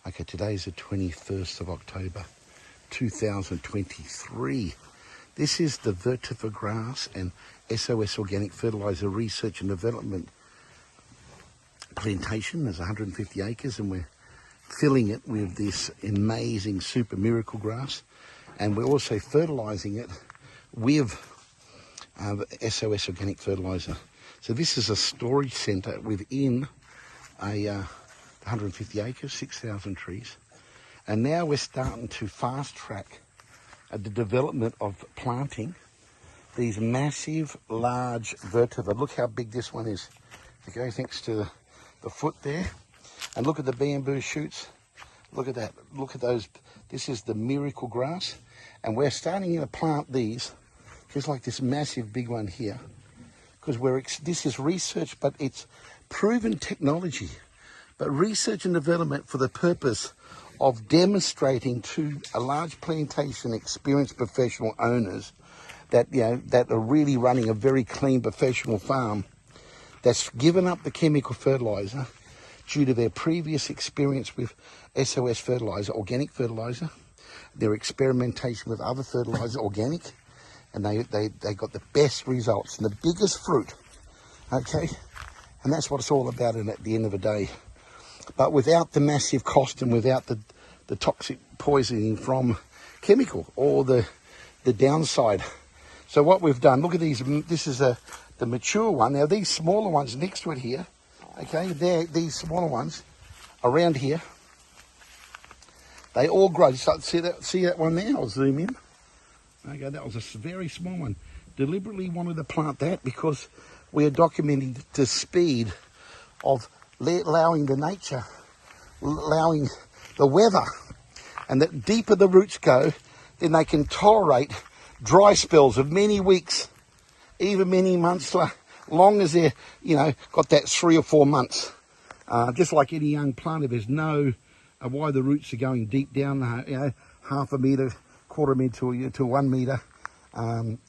Okay, today is the 21st of October, 2023. This is the Vetiver Grass and SOS Organic Fertiliser Research and Development Plantation. There's 150 acres and we're filling it with this amazing super miracle grass. And we're also fertilising it with SOS Organic Fertiliser. So this is a storage centre within a 150 acres, 6,000 trees. And now we're starting to fast track the development of planting these massive, large vetiver. Look how big this one is. Okay, thanks to the foot there. And look at the bamboo shoots. Look at that. Look at those. This is the miracle grass. And we're starting to plant these, just like this massive big one here. Because this is research, but it's proven technology. But research and development for the purpose of demonstrating to a large plantation experienced professional owners that, that are really running a very clean professional farm that's given up the chemical fertiliser due to their previous experience with SOS fertiliser, organic fertiliser, their experimentation with other fertiliser, organic, and they got the best results and the biggest fruit, okay? And that's what it's all about at the end of the day. But without the massive cost and without the toxic poisoning from chemical or the downside. So what we've done, look at these, this is the mature one. Now these smaller ones next to it here, okay, these smaller ones around here, they all grow. See that one there? I'll zoom in. Okay, that was a very small one. Deliberately wanted to plant that because we are documenting the speed of allowing the nature, allowing the weather, and the deeper the roots go, then they can tolerate dry spells of many weeks, even many months, long as they're, got that 3 or 4 months. Just like any young plant, if there's no why the roots are going deep down, half a metre, quarter metre to 1 metre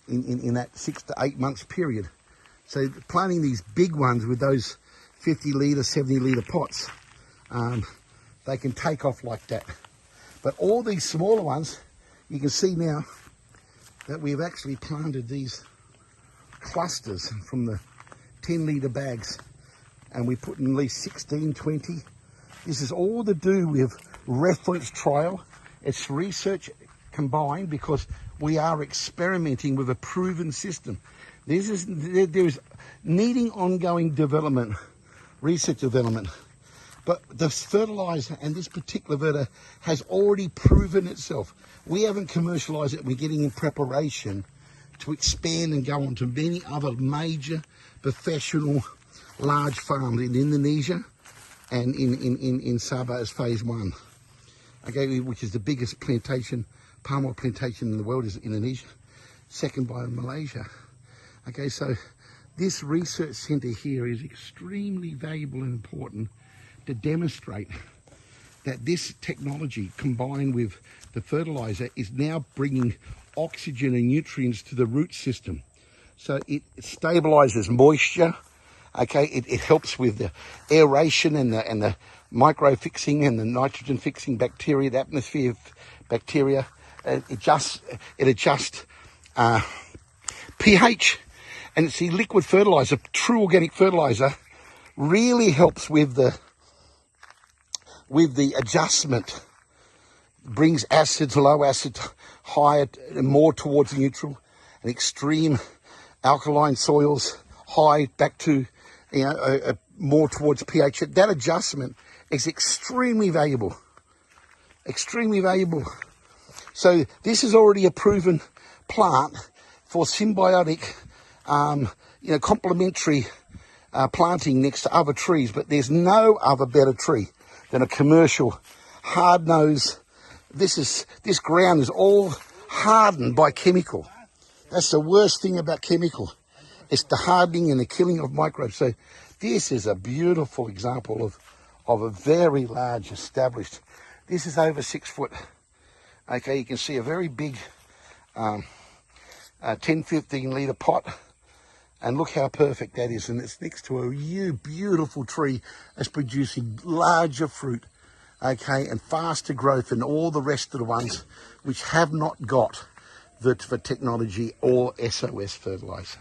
in that 6 to 8 months period. So planting these big ones with those 50 litre, 70 litre pots, they can take off like that. But all these smaller ones, you can see now that we've actually planted these clusters from the 10 litre bags, and we put in at least 16, 20. This is all to do with reference trial. It's research combined because we are experimenting with a proven system. There is needing ongoing development, research development, but the fertiliser and this particular vetiver has already proven itself. We haven't commercialised it. We're getting in preparation to expand and go on to many other major professional large farms in Indonesia and in Sabah as phase 1, okay, which is the biggest plantation, palm oil plantation in the world is Indonesia, second by Malaysia. Okay, so this research centre here is extremely valuable and important to demonstrate that this technology combined with the fertiliser is now bringing oxygen and nutrients to the root system. So it stabilises moisture, okay, it helps with the aeration and the micro fixing and the nitrogen fixing bacteria, the atmosphere bacteria. It adjusts pH. And it's the liquid fertiliser, true organic fertiliser, really helps with the adjustment. Brings acids, low acid, higher, more towards neutral, and extreme alkaline soils, high back to, more towards pH. That adjustment is extremely valuable. Extremely valuable. So this is already a proven plant for symbiotic, complementary planting next to other trees, but there's no other better tree than a commercial hard-nosed. This ground is all hardened by chemical. That's the worst thing about chemical. It's the hardening and the killing of microbes. So this is a beautiful example of a very large established. This is over 6 foot. Okay, you can see a very big 10-15 litre pot. And look how perfect that is. And it's next to a beautiful tree that's producing larger fruit. okay, and faster growth than all the rest of the ones which have not got vetiver technology or SOS fertilizer.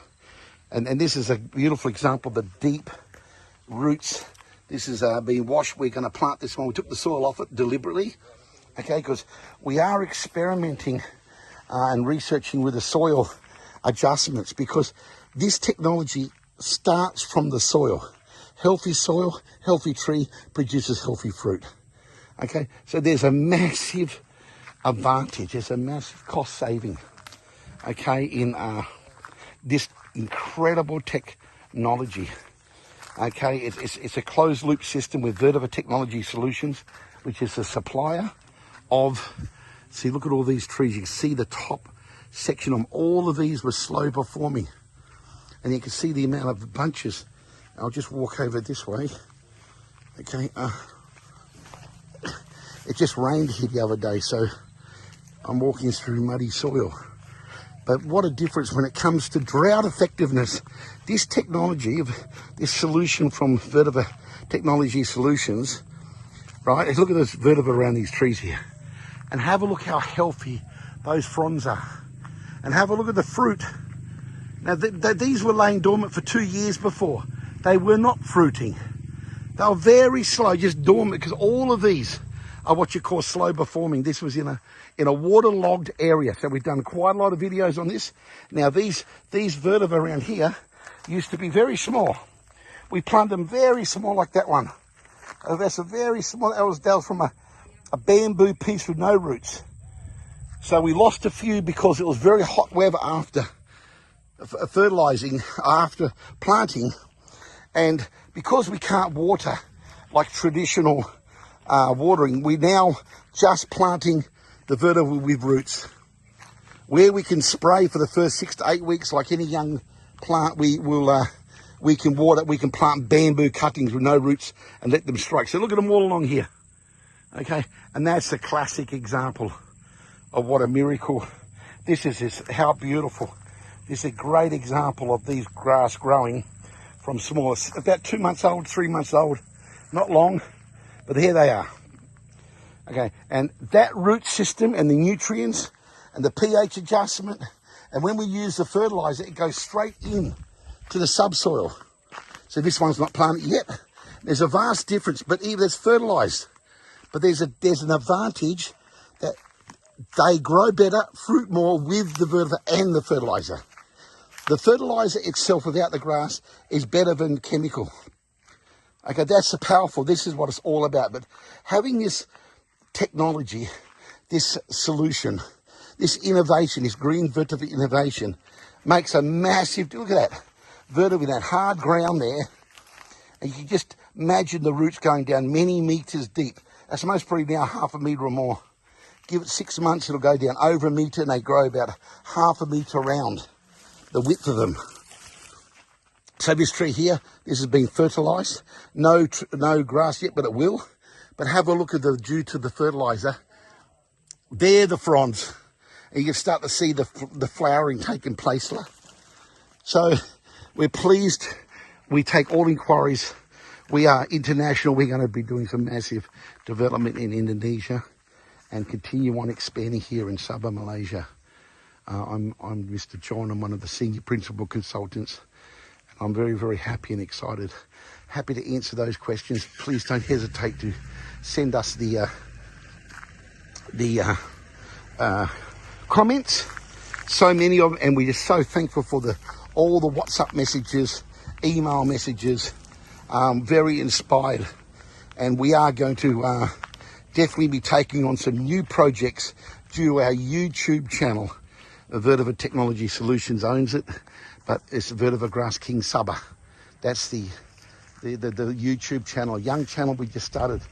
And this is a beautiful example of the deep roots. This is being washed. We're going to plant this one. We took the soil off it deliberately, okay, because we are experimenting and researching with the soil adjustments, because this technology starts from the soil. Healthy soil, healthy tree produces healthy fruit. Okay, so there's a massive advantage, there's a massive cost saving, okay, in this incredible technology. Okay, it's a closed loop system with Vetiver Technology Solutions, which is a supplier of, see, look at all these trees. You can see the top section of them. All of these were slow performing. And you can see the amount of bunches. I'll just walk over this way. Okay, it just rained here the other day, so I'm walking through muddy soil. But what a difference when it comes to drought effectiveness. This technology, this solution from Vetiver Technology Solutions, right? Look at this vetiver around these trees here. And have a look how healthy those fronds are. And have a look at the fruit. Now, these were laying dormant for 2 years before. They were not fruiting. They were very slow, just dormant, because all of these are what you call slow performing. This was in a waterlogged area, so we've done quite a lot of videos on this. Now, these vetiver around here used to be very small. We planted them very small, like that one. That's a very small. That was from a bamboo piece with no roots. So we lost a few because it was very hot weather after fertilizing, after planting. And because we can't water like traditional watering, we now just planting the vetiver with roots. Where we can spray for the first 6 to 8 weeks, like any young plant, we can water. We can plant bamboo cuttings with no roots and let them strike. So look at them all along here. Okay, and that's a classic example of what a miracle this is. How beautiful. This is a great example of these grass growing from small, about 2 months old, 3 months old, not long, but here they are. Okay, and that root system and the nutrients and the pH adjustment, and when we use the fertilizer, it goes straight in to the subsoil. So this one's not planted yet. There's a vast difference, but even it's fertilized. But there's an advantage that they grow better, fruit more with the vetiver and the fertilizer. The fertilizer itself without the grass is better than chemical. Okay, that's the powerful. This is what it's all about. But having this technology, this solution, this innovation, this green vetiver innovation makes a massive, look at that, vetiver in that hard ground there. And you can just imagine the roots going down many meters deep. That's most probably now 1/2 meter or more. Give it 6 months, it'll go down over a meter, and they grow about 1/2 meter around, the width of them. So this tree here, this has been fertilized. No grass yet, but it will. But have a look at due to the fertilizer. There the fronds. And you can start to see the flowering taking place. So we're pleased. We take all inquiries. We are international. We're going to be doing some massive development in Indonesia and continue on expanding here in Sabah, Malaysia. I'm Mr. John. I'm one of the senior principal consultants. I'm very, very happy and excited. Happy to answer those questions. Please don't hesitate to send us the comments. So many of them, and we're just so thankful for all the WhatsApp messages, email messages. Very inspired, and we are going to definitely be taking on some new projects due to our YouTube channel. Vetiver Technology Solutions owns it, but it's Vetiver Grass King SABAH. That's the YouTube channel, a young channel we just started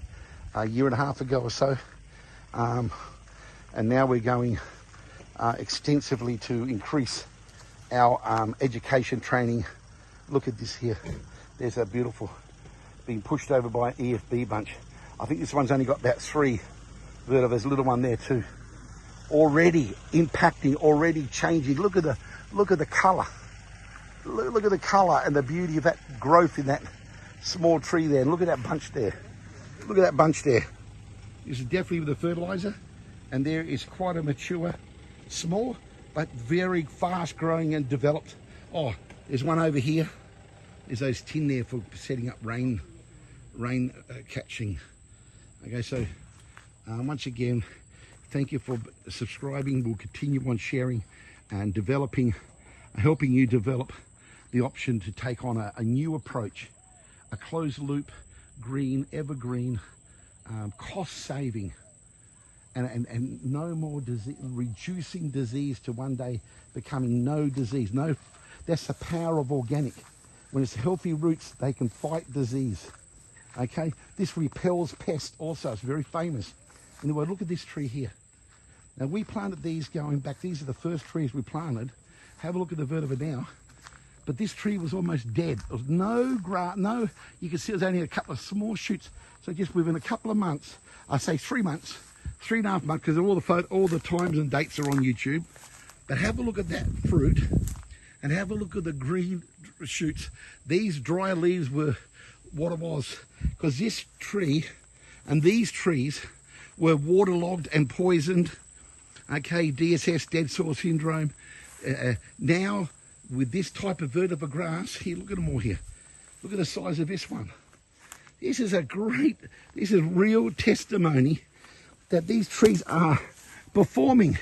a 1.5 years ago or so, and now we're going extensively to increase our education training. Look at this here. There's a beautiful, being pushed over by an EFB bunch. I think this one's only got about 3 vetiver. There's a little one there too. Already impacting, already changing. Look at the colour. Look at the colour and the beauty of that growth in that small tree there. And look at that bunch there. Look at that bunch there. This is definitely with the fertilizer, and there is quite a mature, small, but very fast growing and developed. Oh, there's one over here. There's those tin there for setting up rain catching. Okay, so once again, thank you for subscribing. We'll continue on sharing and developing, helping you develop the option to take on a new approach, a closed loop, green, evergreen, cost saving, and no more disease, reducing disease to one day becoming no disease. No, that's the power of organic. When it's healthy roots, they can fight disease. Okay, this repels pests also. It's very famous. Anyway, look at this tree here. Now, we planted these going back. These are the first trees we planted. Have a look at the vetiver now. But this tree was almost dead. There was no grass, no, you can see there's only a couple of small shoots. So just within a couple of months, I say 3 months, 3.5 months, because all the times and dates are on YouTube. But have a look at that fruit and have a look at the green shoots. These dry leaves were what it was, because this tree and these trees were waterlogged and poisoned. Okay, DSS, dead soil syndrome. Now, with this type of vetiver grass, here, look at them all here. Look at the size of this one. This is real testimony that these trees are performing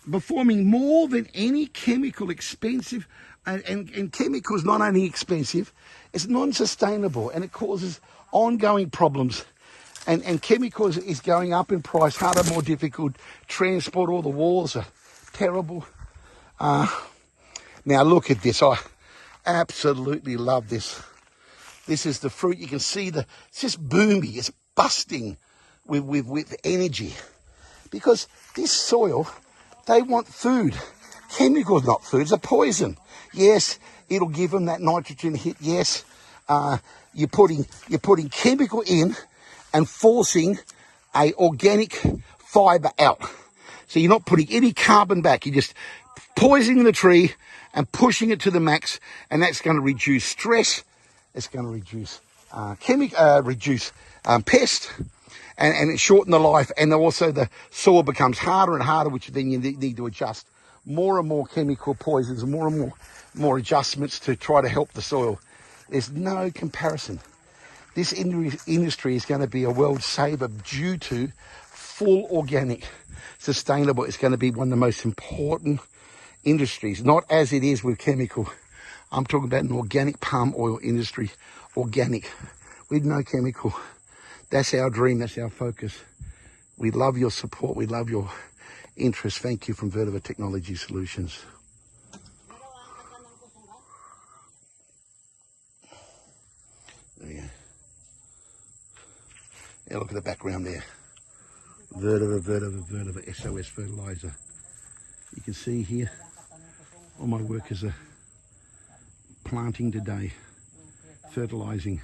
more than any chemical expensive, and chemicals not only expensive, it's non-sustainable, and it causes ongoing problems. And chemicals is going up in price, harder, more difficult. Transport, all the walls are terrible. Now look at this. I absolutely love this. This is the fruit. You can see it's just boomy. It's busting with energy. Because this soil, they want food. Chemicals, not food. It's a poison. Yes, it'll give them that nitrogen hit. Yes, you're putting chemical in and forcing a organic fibre out. So you're not putting any carbon back. You're just poisoning the tree and pushing it to the max, and that's going to reduce stress. It's going to reduce pest, and it shorten the life. And also the soil becomes harder and harder, which then you need to adjust more and more chemical poisons, and more adjustments to try to help the soil. There's no comparison. This industry is going to be a world saver due to full organic, sustainable. It's going to be one of the most important industries, not as it is with chemical. I'm talking about an organic palm oil industry, organic, with no chemical. That's our dream, that's our focus. We love your support, we love your interest. Thank you from Vetiver Technology Solutions. There you go. Yeah, look at the background there. Vetiver, SOS fertilizer. You can see here, all my workers are planting today, fertilizing.